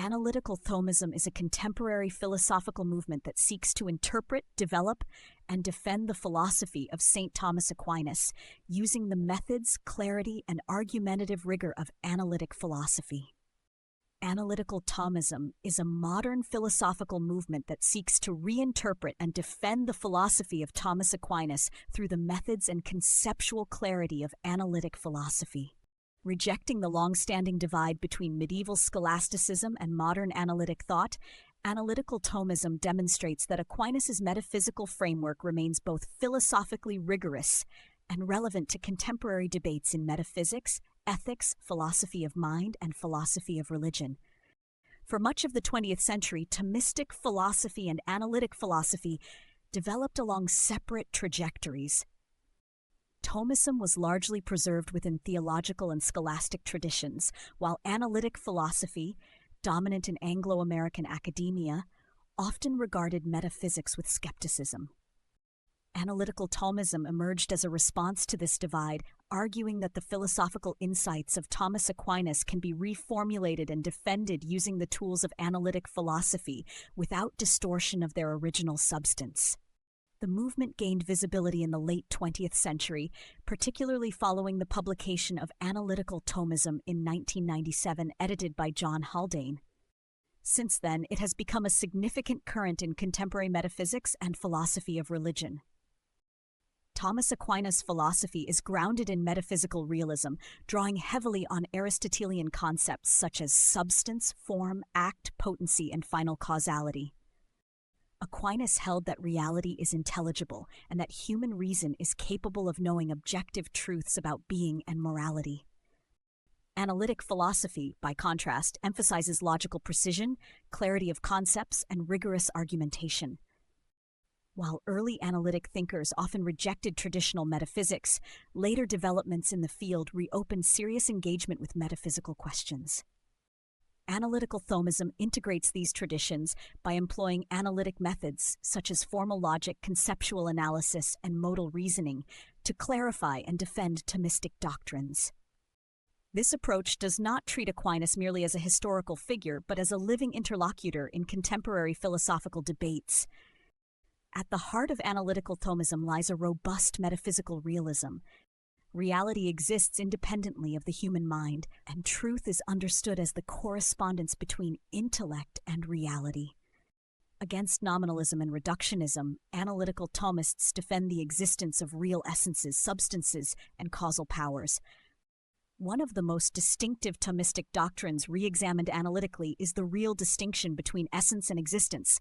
Analytical Thomism is a contemporary philosophical movement that seeks to interpret, develop, and defend the philosophy of St. Thomas Aquinas using the methods, clarity, and argumentative rigor of analytic philosophy. Analytical Thomism is a modern philosophical movement that seeks to reinterpret and defend the philosophy of Thomas Aquinas through the methods and conceptual clarity of analytic philosophy. Rejecting the long-standing divide between medieval scholasticism and modern analytic thought, Analytical Thomism demonstrates that Aquinas' metaphysical framework remains both philosophically rigorous and relevant to contemporary debates in metaphysics, ethics, philosophy of mind, and philosophy of religion. For much of the 20th century, Thomistic philosophy and analytic philosophy developed along separate trajectories. Thomism was largely preserved within theological and scholastic traditions, while analytic philosophy, dominant in Anglo-American academia, often regarded metaphysics with skepticism. Analytical Thomism emerged as a response to this divide, arguing that the philosophical insights of Thomas Aquinas can be reformulated and defended using the tools of analytic philosophy without distortion of their original substance. The movement gained visibility in the late 20th century, particularly following the publication of Analytical Thomism in 1997, edited by John Haldane. Since then, it has become a significant current in contemporary metaphysics and philosophy of religion. Thomas Aquinas' philosophy is grounded in metaphysical realism, drawing heavily on Aristotelian concepts such as substance, form, act, potency, and final causality. Aquinas held that reality is intelligible and that human reason is capable of knowing objective truths about being and morality. Analytic philosophy, by contrast, emphasizes logical precision, clarity of concepts, and rigorous argumentation. While early analytic thinkers often rejected traditional metaphysics, later developments in the field reopened serious engagement with metaphysical questions. Analytical Thomism integrates these traditions by employing analytic methods such as formal logic, conceptual analysis, and modal reasoning to clarify and defend Thomistic doctrines. This approach does not treat Aquinas merely as a historical figure, but as a living interlocutor in contemporary philosophical debates. At the heart of Analytical Thomism lies a robust metaphysical realism. Reality exists independently of the human mind, and truth is understood as the correspondence between intellect and reality. Against nominalism and reductionism, Analytical Thomists defend the existence of real essences, substances, and causal powers. One of the most distinctive Thomistic doctrines re-examined analytically is the real distinction between essence and existence.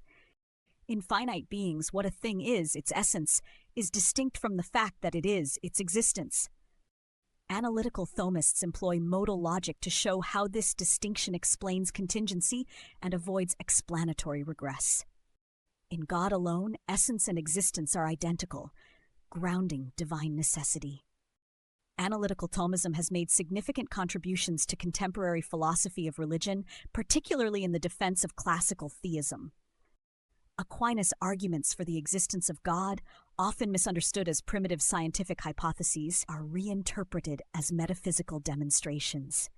In finite beings, what a thing is, its essence, is distinct from the fact that it is, its existence. Analytical Thomists employ modal logic to show how this distinction explains contingency and avoids explanatory regress. In God alone, essence and existence are identical, grounding divine necessity. Analytical Thomism has made significant contributions to contemporary philosophy of religion, particularly in the defense of classical theism. Aquinas' arguments for the existence of God, often misunderstood as primitive scientific hypotheses, are reinterpreted as metaphysical demonstrations.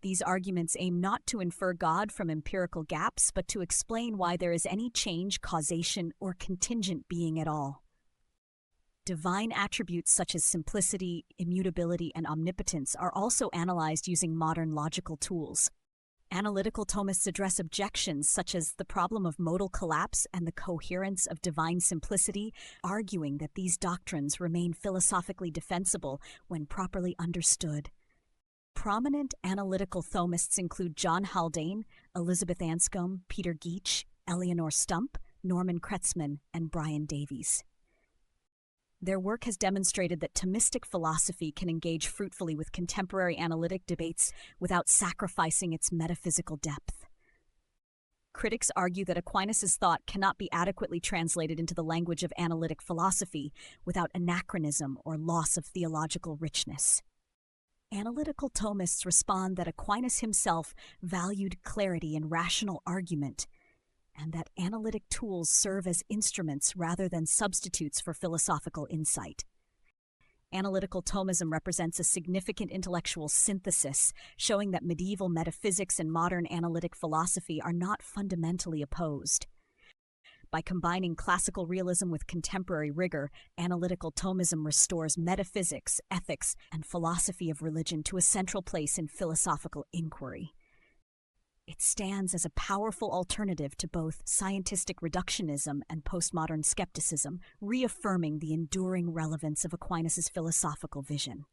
These arguments aim not to infer God from empirical gaps, but to explain why there is any change, causation, or contingent being at all. Divine attributes such as simplicity, immutability, and omnipotence are also analyzed using modern logical tools. Analytical Thomists address objections such as the problem of modal collapse and the coherence of divine simplicity, arguing that these doctrines remain philosophically defensible when properly understood. Prominent Analytical Thomists include John Haldane, Elizabeth Anscombe, Peter Geach, Eleanor Stump, Norman Kretzmann, and Brian Davies. Their work has demonstrated that Thomistic philosophy can engage fruitfully with contemporary analytic debates without sacrificing its metaphysical depth. Critics argue that Aquinas' thought cannot be adequately translated into the language of analytic philosophy without anachronism or loss of theological richness. Analytical Thomists respond that Aquinas himself valued clarity and rational argument, and that analytic tools serve as instruments rather than substitutes for philosophical insight. Analytical Thomism represents a significant intellectual synthesis, showing that medieval metaphysics and modern analytic philosophy are not fundamentally opposed. By combining classical realism with contemporary rigor, Analytical Thomism restores metaphysics, ethics, and philosophy of religion to a central place in philosophical inquiry. It stands as a powerful alternative to both scientific reductionism and postmodern skepticism, reaffirming the enduring relevance of Aquinas' philosophical vision.